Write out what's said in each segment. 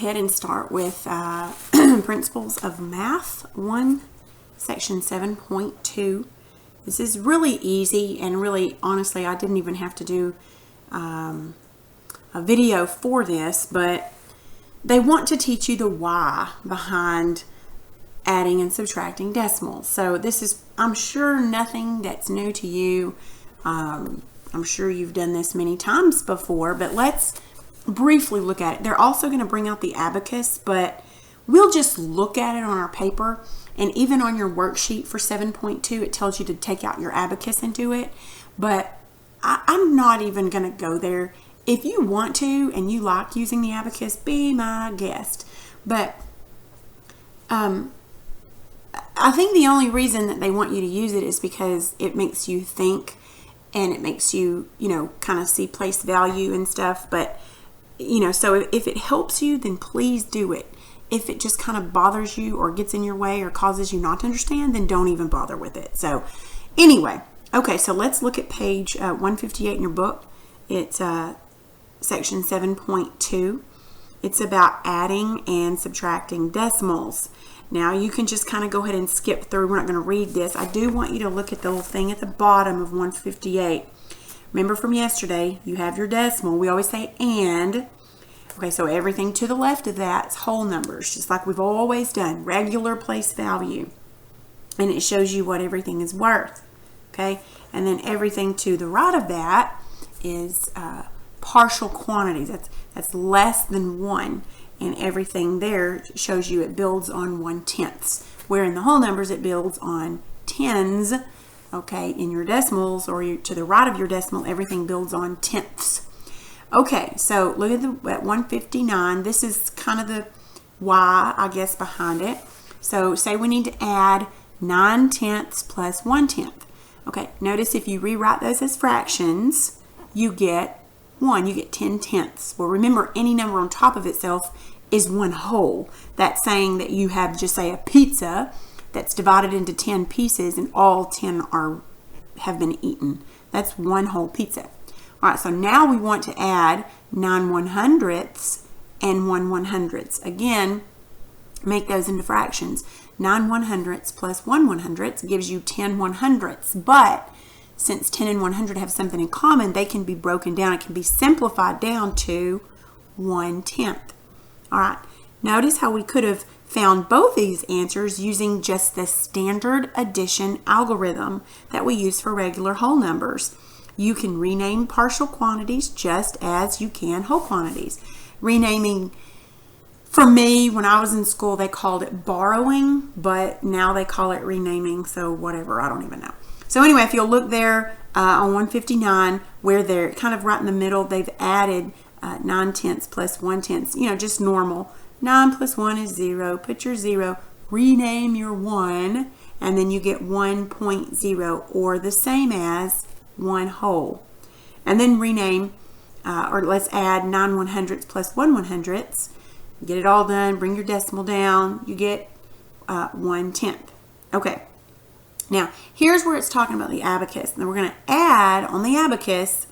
ahead and start with Principles of Math 1, Section 7.2. This is really easy, and really, honestly, I didn't even have to do a video for this, but they want to teach you the why behind adding and subtracting decimals. So this is, I'm sure, nothing that's new to you. I'm sure you've done this many times before, but let's briefly look at it. They're also going to bring out the abacus, but we'll just look at it on our paper, and even on your worksheet for 7.2 it tells you to take out your abacus and do it, but I'm not even going to go there. If you want to and you like using the abacus, be my guest. But I think the only reason that they want you to use it is because it makes you think, and it makes you, kind of see place value and stuff. But so if it helps you, then please do it. If it just kind of bothers you or gets in your way or causes you not to understand, then don't even bother with it. So anyway, okay, so let's look at page 158 in your book. It's section 7.2. It's about adding and subtracting decimals. Now you can just kind of go ahead and skip through. We're not going to read this. I do want you to look at the little thing at the bottom of 158. Remember from yesterday, you have your decimal. We always say and. Okay, so everything to the left of that is whole numbers, just like we've always done, regular place value. And it shows you what everything is worth. Okay, and then everything to the right of that is partial quantities. That's less than 1. And everything there shows you it builds on 1/10. Where in the whole numbers it builds on tens. Okay, in your decimals, or to the right of your decimal, everything builds on tenths. Okay, so look at 159. This is kind of the why, I guess, behind it. So say we need to add 9/10 plus 1/10. Okay, notice if you rewrite those as fractions, you get 1. You get 10/10. Well, remember, any number on top of itself is one whole. That's saying that you have, just say, a pizza that's divided into 10 pieces and all 10 have been eaten. That's one whole pizza. All right, so now we want to add 9 100ths and 1 100ths. Again, make those into fractions. 9 100ths plus 1 100ths gives you 10 100ths. But since 10 and 100 have something in common, they can be broken down. It can be simplified down to 1/10. All right, notice how we could have found both these answers using just the standard addition algorithm that we use for regular whole numbers. You can rename partial quantities just as you can whole quantities. Renaming, for me, when I was in school, they called it borrowing, but now they call it renaming, so whatever, I don't even know. So anyway, if you'll look there on 159, where they're kind of right in the middle, they've added 9/10 plus 1/10, just normal. 9 plus 1 is 0. Put your 0, rename your 1, and then you get 1.0, or the same as 1 whole. And then rename, or let's add 9 100ths plus 1 100ths. Get it all done, bring your decimal down, you get 1/10. Okay, now here's where it's talking about the abacus. And we're going to add on the abacus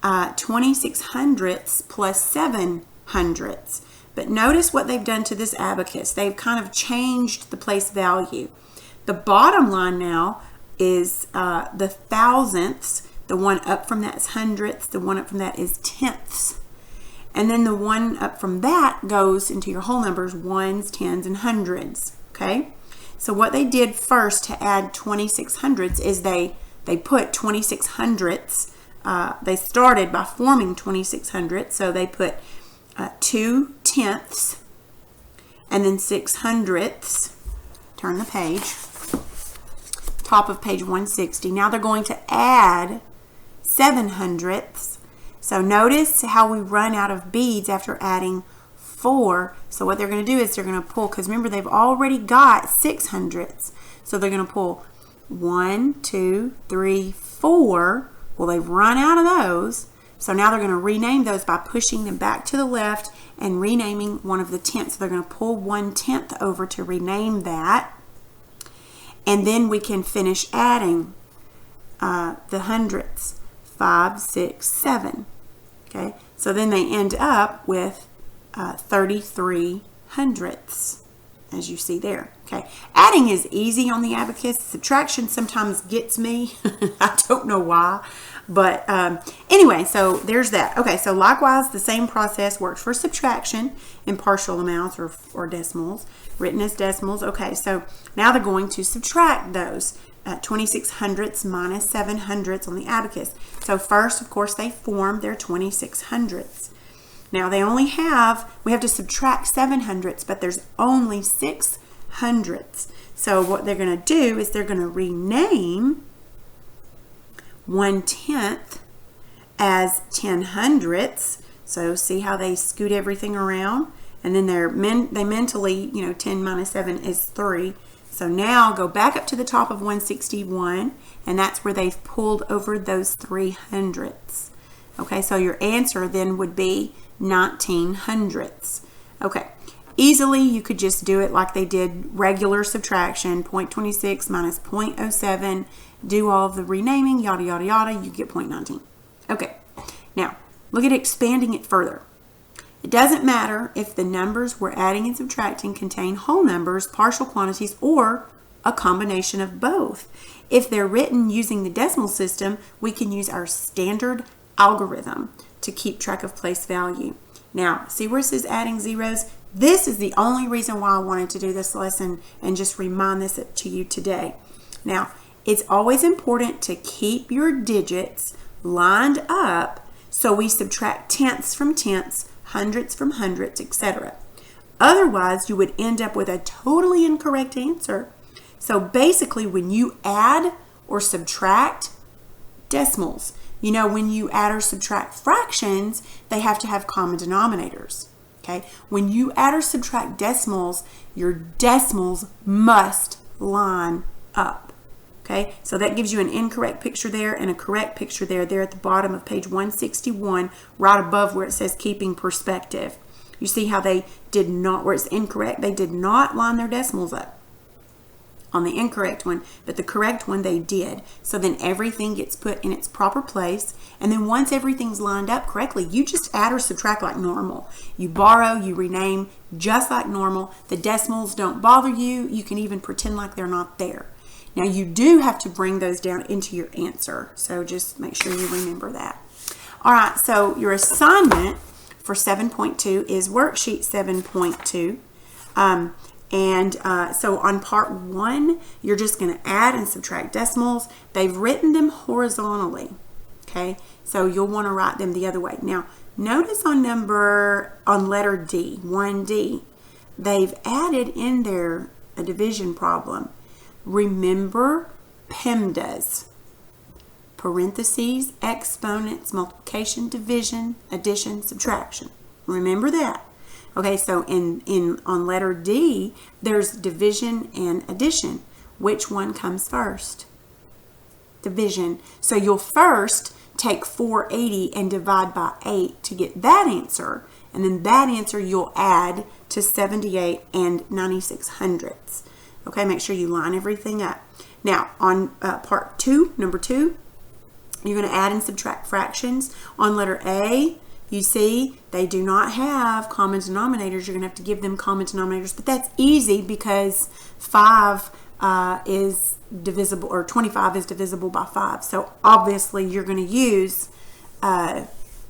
2600ths plus 700ths. But notice what they've done to this abacus. They've kind of changed the place value. The bottom line now is the thousandths. The one up from that is hundredths. The one up from that is tenths. And then the one up from that goes into your whole numbers, ones, tens, and hundreds. Okay? So what they did first to add 2600ths is they put 2600ths. They started by forming 2600ths. So they put 2 tenths and then 600ths. Turn the page. Top of page 160. Now they're going to add 700ths. So notice how we run out of beads after adding 4. So what they're going to do is they're going to pull, because remember they've already got 600ths. So they're going to pull 1, 2, 3, 4. Well, they've run out of those. So now they're going to rename those by pushing them back to the left and renaming one of the tenths. So they're going to pull 1/10 over to rename that. And then we can finish adding the hundredths. 5, 6, 7. Okay, so then they end up with 33 hundredths, as you see there. Okay, adding is easy on the abacus. Subtraction sometimes gets me. I don't know why, but anyway, so there's that. Okay, so likewise, the same process works for subtraction in partial amounts or decimals, written as decimals. Okay, so now they're going to subtract those. 26 hundredths minus 7 hundredths on the abacus. So first, of course, they form their 26 hundredths. Now we have to subtract 7 hundredths, but there's only 6 hundredths. So what they're going to do is they're going to rename 1/10 as 10 hundredths. So see how they scoot everything around? And then they mentally, 10 minus 7 is 3. So now go back up to the top of 161, and that's where they've pulled over those 3 hundredths. Okay, so your answer then would be 19 hundredths. Okay, easily you could just do it like they did regular subtraction, 0.26 minus 0.07, do all of the renaming, yada, yada, yada, you get 0.19. Okay, now look at expanding it further. It doesn't matter if the numbers we're adding and subtracting contain whole numbers, partial quantities, or a combination of both. If they're written using the decimal system, we can use our standard algorithm to keep track of place value. Now, see where it says adding zeros? This is the only reason why I wanted to do this lesson and just remind this to you today. Now, it's always important to keep your digits lined up so we subtract tenths from tenths, hundredths from hundredths, etc. Otherwise, you would end up with a totally incorrect answer. So basically, when you add or subtract decimals, when you add or subtract fractions, they have to have common denominators. Okay? When you add or subtract decimals, your decimals must line up. Okay? So that gives you an incorrect picture there and a correct picture there at the bottom of page 161, right above where it says keeping perspective. You see how they did not, where it's incorrect, they did not line their decimals up on the incorrect one, but the correct one they did. So then everything gets put in its proper place, and then once everything's lined up correctly, you just add or subtract like normal. You borrow, you rename just like normal. The decimals don't bother you. You can even pretend like they're not there. Now you do have to bring those down into your answer, so just make sure you remember that. All right, so your assignment for 7.2 is worksheet 7.2. So on part 1, you're just going to add and subtract decimals. They've written them horizontally, okay? So you'll want to write them the other way. Now, notice on letter D, 1D, they've added in there a division problem. Remember PEMDAS, parentheses, exponents, multiplication, division, addition, subtraction. Remember that. Okay, so on letter D, there's division and addition. Which one comes first? Division. So you'll first take 480 and divide by 8 to get that answer, and then that answer you'll add to 78 and 96 hundredths. Okay, make sure you line everything up. Now, on part 2, number 2, you're going to add and subtract fractions. On letter A, you see they do not have common denominators. You're going to have to give them common denominators, but that's easy because 5 is divisible, or 25 is divisible by 5. So obviously you're going to use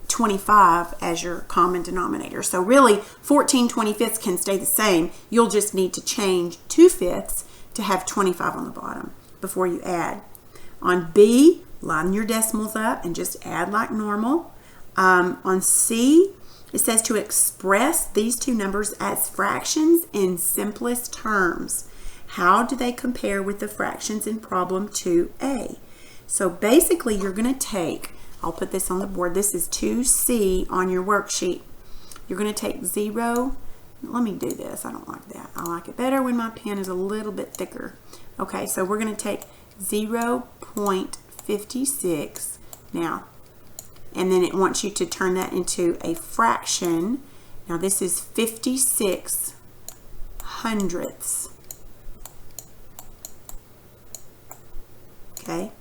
25 as your common denominator. So really 14 25ths can stay the same. You'll just need to change 2/5 to have 25 on the bottom before you add. On B, line your decimals up and just add like normal. On C, it says to express these two numbers as fractions in simplest terms. How do they compare with the fractions in problem 2A? So basically you're going to take, I'll put this on the board, this is 2C on your worksheet. You're going to take 0, let me do this, I don't like that. I like it better when my pen is a little bit thicker. Okay, so we're going to take 0.56 now, and then it wants you to turn that into a fraction. Now this is 56 hundredths. Okay,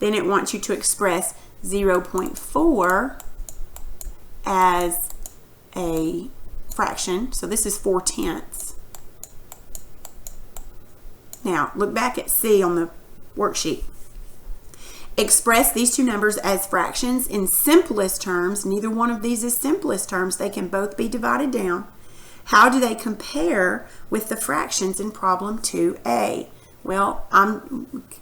then it wants you to express 0.4 as a fraction, so this is 4/10. Now, look back at C on the worksheet. Express these two numbers as fractions in simplest terms. Neither one of these is simplest terms. They can both be divided down. How do they compare with the fractions in problem 2A? Well,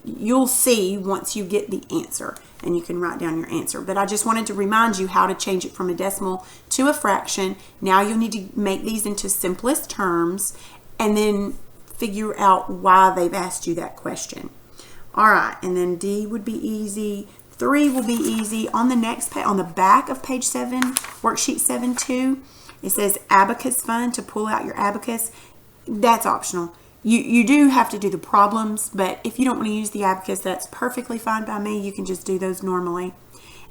you'll see once you get the answer, and you can write down your answer. But I just wanted to remind you how to change it from a decimal to a fraction. Now you'll need to make these into simplest terms and then figure out why they've asked you that question. All right, and then D would be easy. 3 will be easy. On the next page, on the back of page 7, worksheet 7.2, it says abacus fund to pull out your abacus. That's optional. You do have to do the problems, but if you don't want to use the abacus, that's perfectly fine by me. You can just do those normally.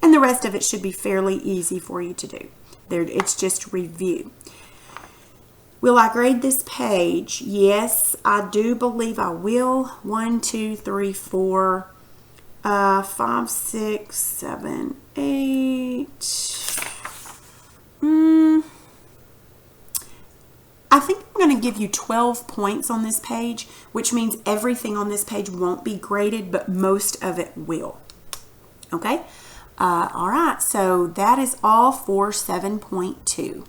And the rest of it should be fairly easy for you to do. It's just review. Will I grade this page? Yes, I do believe I will. 1, 2, 3, 4, 5, 6, 7, 8. I think I'm going to give you 12 points on this page, which means everything on this page won't be graded, but most of it will. Okay? All right, so that is all for 7.2.